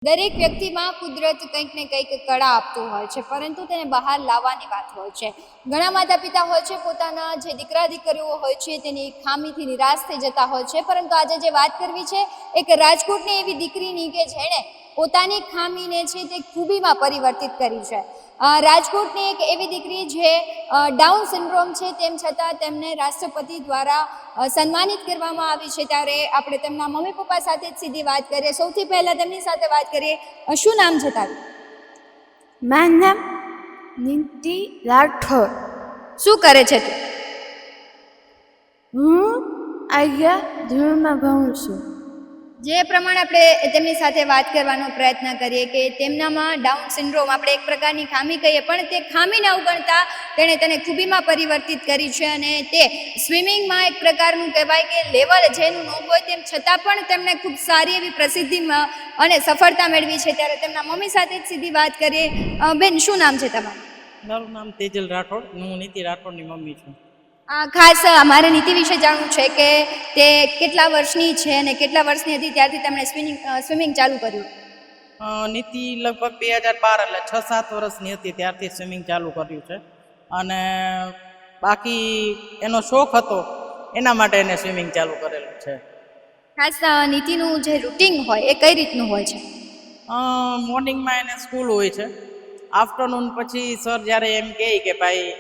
દરેક વ્યક્તિમાં કુદરત કંઈક ને કંઈક કળા આપતું હોય છે, પરંતુ તેને બહાર લાવવાની વાત હોય છે. ઘણા માતા પિતા હોય છે, પોતાના જે દીકરા દીકરીઓ હોય છે તેની ખામીથી નિરાશ થઈ જતા હોય છે. પરંતુ આજે જે વાત કરવી છે એક રાજકોટની એવી દીકરીની કે જેણે પોતાની ખામીને છે તે ખૂબીમાં પરિવર્તિત કરી છે. રાજકોટની એક એવી દીકરી જે ડાઉન સિન્ડ્રોમ છે, તેમ છતાં તેમને રાષ્ટ્રપતિ દ્વારા સન્માનિત કરવામાં આવી છે. ત્યારે આપણે તેમના મમ્મી પપ્પા સાથે જ સીધી વાત કરીએ. સૌથી પહેલા તેમની સાથે વાત કરીએ. શું નામ છે તારું? મારું નામ નીતિ રાઠોડ. શું કરે છે તું? હું અહીંયા ધોરણમાં ભણું છું. જે પ્રમાણે આપણે તેમની સાથે વાત કરવાનો પ્રયત્ન કરીએ કે તેમનામાં ડાઉન સિન્ડ્રોમ આપણે એક પ્રકારની ખામી કહીએ, પણ તે ખામીને અવગણતા તેણે તેને ખૂબીમાં પરિવર્તિત કરી છે. અને તે સ્વિમિંગમાં એક પ્રકારનું કહેવાય કે લેવલ જેનું ન હોય તેમ છતાં પણ તેમણે ખૂબ સારી એવી પ્રસિદ્ધિ અને સફળતા મેળવી છે. ત્યારે તેમના મમ્મી સાથે જ સીધી વાત કરીએ. બેન, શું નામ છે તમારું? મારું નામ તેજલ રાઠોડ. હું નીતિ રાઠોડની મમ્મી છું. ખાસ મારે નીતિ વિશે જાણવું છે કે તે કેટલા વર્ષની છે અને કેટલા વર્ષની હતી ત્યારથી તેમણે સ્વિમિંગ ચાલુ કર્યું? નીતિ લગભગ 2012 એટલે 6-7 વર્ષની હતી ત્યારથી સ્વિમિંગ ચાલુ કર્યું છે. અને બાકી એનો શોખ હતો એના માટે એને સ્વિમિંગ ચાલુ કરેલું છે. ખાસ નીતિનું જે રૂટિન હોય એ કઈ રીતનું હોય છે? મોર્નિંગમાં એને સ્કૂલ હોય છે. આફ્ટરનૂન પછી સર જ્યારે એમ કહે કે ભાઈ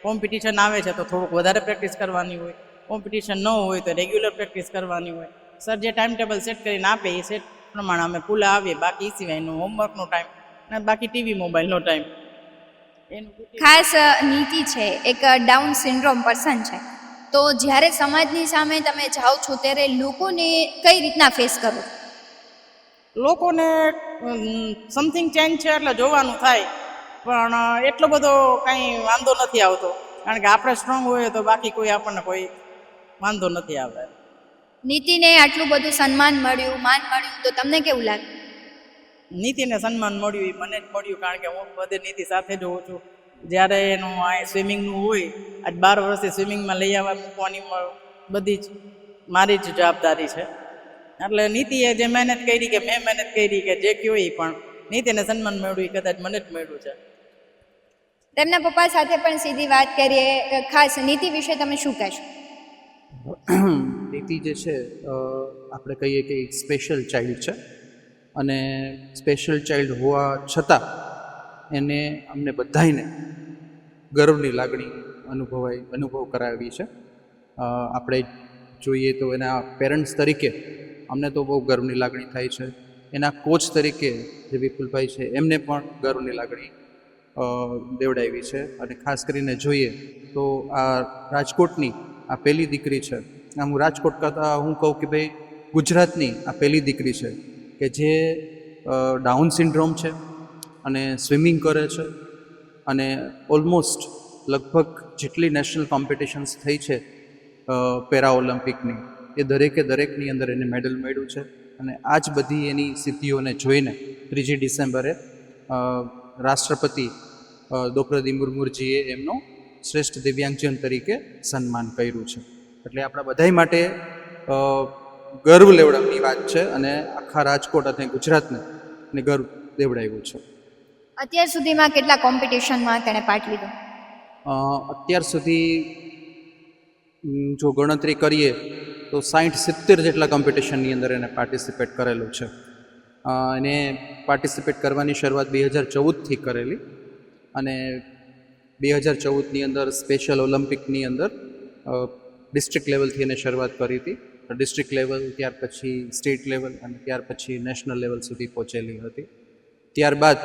કોમ્પિટિશન આવે છે તો થોડુંક વધારે પ્રેક્ટિસ કરવાની હોય, કોમ્પિટિશન ન હોય તો રેગ્યુલર પ્રેક્ટિસ કરવાની હોય. સર જે ટાઈમ ટેબલ સેટ કરીને આપે એ સેટ પ્રમાણે અમે પૂલા આવીએ. બાકી એ સિવાયનો હોમવર્કનો ટાઈમ અને બાકી ટીવી મોબાઈલનો ટાઈમ. ખાસ નીતિ છે એક ડાઉન સિન્ડ્રોમ પર્સન છે, તો જ્યારે સમાજની સામે તમે જાઓ છો ત્યારે લોકોને કઈ રીતના ફેસ કરો? લોકોને સમથિંગ ચેન્જ છે એટલે જોવાનું થાય, પણ એટલો બધો કાંઈ વાંધો નથી આવતો, કારણ કે આપણે સ્ટ્રોંગ હોઈએ તો બાકી કોઈ આપણને કોઈ વાંધો નથી આવે. નીતિને આટલું બધું સન્માન મળ્યું, માન મળ્યું, તો તમને કેવું લાગે? નીતિને સન્માન મળ્યું એ મને જ મળ્યું, કારણ કે હું બધે નીતિ સાથે જ હોઉં છું. જ્યારે એનું આ સ્વિમિંગનું હોય, આજ 12 વર્ષથી સ્વિમિંગમાં લઈ આવવા મૂકવાની બધી જ મારી જ જવાબદારી છે. એટલે નીતિએ જે મહેનત કરી કે મેં મહેનત કરી કે જે કયો એ, પણ નીતિને સન્માન મળ્યું એ કદાચ મને જ મળ્યું છે. તેમના પપ્પા સાથે પણ સીધી વાત કરીએ. ખાસ નીતિ વિશે તમે શું કહેશો? નીતિ જે છે આપણે કહીએ કે એક સ્પેશિયલ ચાઇલ્ડ છે, અને સ્પેશિયલ ચાઇલ્ડ હોવા છતાં એને અમને બધાને ગર્વની લાગણી અનુભવ કરાવી છે. આપણે જોઈએ તો એના પેરેન્ટ્સ તરીકે અમને તો બહુ ગર્વની લાગણી થાય છે. એના કોચ તરીકે જે વિપુલભાઈ છે એમને પણ ગર્વની લાગણી દેવડાવી છે. અને ખાસ કરીને જોઈએ તો આ રાજકોટની આ પહેલી દીકરી છે. હું રાજકોટ કરતાં હું કહું કે ભાઈ ગુજરાતની આ પહેલી દીકરી છે કે જે ડાઉન સિન્ડ્રોમ છે અને સ્વિમિંગ કરે છે, અને ઓલમોસ્ટ લગભગ જેટલી નેશનલ કોમ્પિટિશન્સ થઈ છે પેરા ઓલિમ્પિકની, એ દરેકની અંદર એને મેડલ મળ્યું છે. અને આ જ બધી એની સિદ્ધિઓને જોઈને 3 ડિસેમ્બરે રાષ્ટ્રપતિ દ્રૌપદી મુર્મુજીએ એમનો શ્રેષ્ઠ દિવ્યાંગજન તરીકે સન્માન કર્યું છે. એટલે આપણા બધાય માટે ગર્વ લેવડાવની વાત છે, અને આખા રાજકોટ અને ગુજરાતને ગર્વ દેવડાવ્યું છે. અત્યાર સુધીમાં કેટલા કોમ્પિટિશનમાં તેણે પાર્ટ લીધો? અત્યાર સુધી જો ગણતરી કરીએ તો 60-70 જેટલા કોમ્પિટિશનની અંદર એને પાર્ટિસિપેટ કરેલું છે. એને પાર્ટિસિપેટ કરવાની શરૂઆત 2014થી કરેલી, અને 2014ની અંદર સ્પેશિયલ ઓલિમ્પિકની અંદર ડિસ્ટ્રિક્ટ લેવલથી એને શરૂઆત કરી હતી. ડિસ્ટ્રિક્ટ લેવલ, ત્યાર પછી સ્ટેટ લેવલ, અને ત્યાર પછી નેશનલ લેવલ સુધી પહોંચેલી હતી. ત્યારબાદ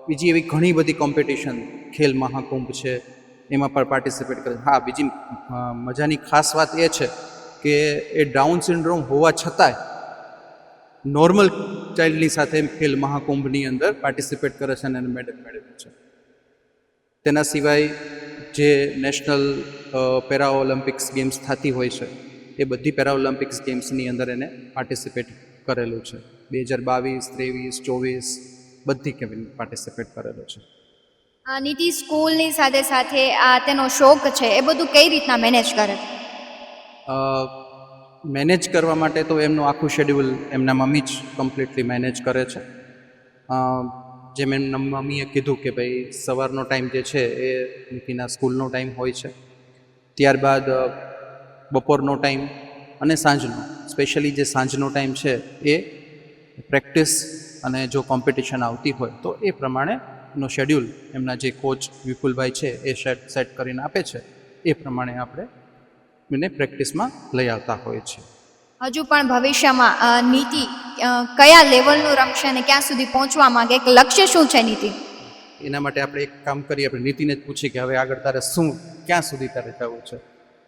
બીજી એવી ઘણી બધી કોમ્પિટિશન, ખેલ મહાકુંભ છે એમાં પણ પાર્ટિસિપેટ કરે. હા, બીજી મજાની ખાસ વાત એ છે કે એ ડાઉન સિન્ડ્રોમ હોવા છતાંય નોર્મલ ચાઇલ્ડની સાથે ખેલ મહાકુંભની અંદર પાર્ટિસિપેટ કરે છે અને એને મેડલ મેળવ્યું છે. તેના સિવાય જે નેશનલ પેરા ઓલિમ્પિક્સ ગેમ્સ થતી હોય છે એ બધી પેરા ઓલિમ્પિક્સ ગેમ્સની અંદર એને પાર્ટિસિપેટ કરેલું છે. 2022, 23, 24 બધી કેમ પાર્ટિસિપેટ કરેલો છે. નીતિ સ્કૂલની સાથે સાથે આ તેનો શોખ છે એ બધું કઈ રીતના મેનેજ કરે? મેનેજ કરવા માટે તો એમનું આખું શેડ્યુલ એમના મમ્મી જ કમ્પ્લીટલી મેનેજ કરે છે. જેમ એમના મમ્મીએ કીધું કે ભાઈ સવારનો ટાઈમ જે છે એ નીતિના સ્કૂલનો ટાઈમ હોય છે, ત્યારબાદ બપોરનો ટાઈમ અને સાંજનો, સ્પેશિયલી જે સાંજનો ટાઈમ છે એ પ્રેક્ટિસ અને જો કોમ્પિટિશન આવતી હોય તો એ પ્રમાણેનો શેડ્યુલ એમના જે કોચ વિપુલભાઈ છે એ સેટ કરીને આપે છે. એ પ્રમાણે આપણે એને પ્રેક્ટિસમાં લઈ આવતા હોઈએ છીએ. હજુ પણ ભવિષ્યમાં નીતિ કયા લેવલનું રમશે અને ક્યાં સુધી પહોંચવા માંગે, એક લક્ષ્ય શું છે નીતિ? એના માટે આપણે એક કામ કરીએ, આપણે નીતિને જ પૂછીએ કે હવે આગળ તારે શું, ક્યાં સુધી તારે જવું છે.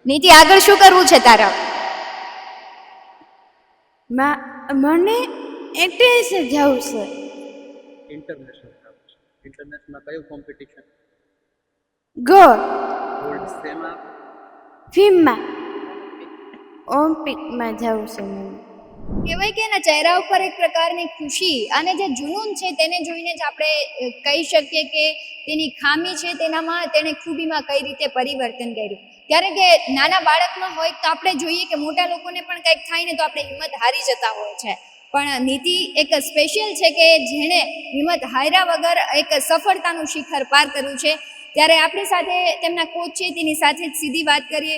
નીતિ, આગળ શું કરવું છે તારા? મને એટલે જવું છે. ઇન્ટરનેશનલ જવું છે. ઇન્ટરનેશનલમાં કયું કોમ્પિટિશન? ગોલ્ડ ગોલ્ડ શેમાં? ફિલ્મમાં ઓલિમ્પિકમાં જવું છે મને. કહેવાય કે એના ચહેરા ઉપર એક પ્રકારની ખુશી અને જે જુનૂન છે તેને જોઈને જ આપણે કહી શકીએ કે તેની ખામી છે તેનામાં તેણે ખૂબીમાં કઈ રીતે પરિવર્તન કર્યું. ત્યારે કે નાના બાળકમાં હોય તો આપણે જોઈએ કે મોટા લોકોને પણ કંઈક થાય ને તો આપણે હિંમત હારી જતા હોય છે, પણ નીતિ એક સ્પેશિયલ છે કે જેણે હિંમત હાર્યા વગર એક સફળતાનું શિખર પાર કર્યું છે. ત્યારે આપણી સાથે તેમના કોચ છે તેની સાથે જ સીધી વાત કરીએ.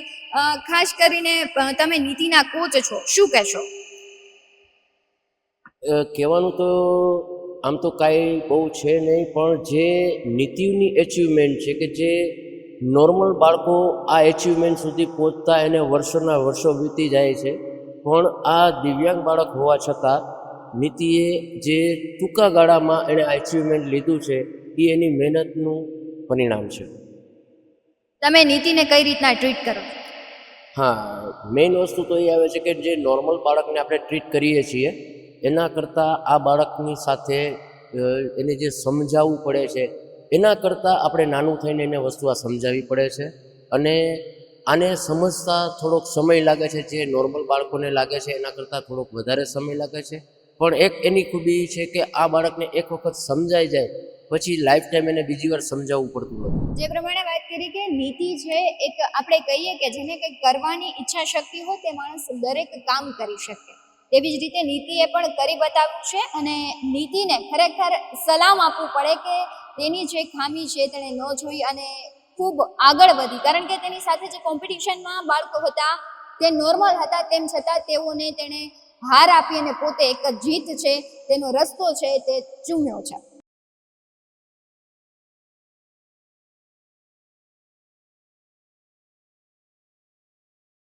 ખાસ કરીને તમે નીતિના કોચ છો, શું કહેશો? કહેવાનું તો આમ તો કાંઈ બહુ છે નહીં, પણ જે નીતિની એચિવમેન્ટ છે કે જે નોર્મલ બાળકો આ એચિવમેન્ટ સુધી પહોંચતા એને વર્ષોના વર્ષો વીતી જાય છે, પણ આ દિવ્યાંગ બાળક હોવા છતાં નીતિએ જે ટૂંકા ગાળામાં એણે આ એચિવમેન્ટ લીધું છે એ એની મહેનતનું પરિણામ છે. તમે નીતિને કઈ રીતના ટ્રીટ કરો? હા, મેઇન વસ્તુ તો એ આવે છે કે જે નોર્મલ બાળકને આપણે ટ્રીટ કરીએ છીએ એના કરતાં આ બાળકની સાથે એને જે સમજાવવું પડે છે એના કરતાં આપણે નાનું થઈને એને વસ્તુ આ સમજાવવી પડે છે, અને આને સમજતા થોડોક સમય લાગે છે. જે નોર્મલ બાળકોને લાગે છે એના કરતાં થોડોક વધારે સમય લાગે છે, પણ એક એની ખૂબી છે કે આ બાળકને એક વખત સમજાઈ જાય પછી લાઈફ ટાઈમ એને બીજી વાર સમજાવવું પડતું નથી. જે પ્રમાણે વાત કરી કે નીતિ છે એક આપણે કહીએ કે જેને કંઈક કરવાની ઈચ્છા શક્તિ હોય તે માણસ દરેક કામ કરી શકે, તેવી જ રીતે નીતિએ પણ કરી બતાવ્યું છે. અને નીતિને ખરેખર સલામ આપવું પડે કે તેની જે ખામી છે તેણે ન જોઈ અને ખૂબ આગળ વધી, કારણ કે તેની સાથે જે કોમ્પિટિશનમાં બાળકો હતા તે નોર્મલ હતા, તેમ છતાં તેઓને તેણે હાર આપી અને પોતે એક જીત છે તેનો રસ્તો છે તે ચૂમ્યો છે.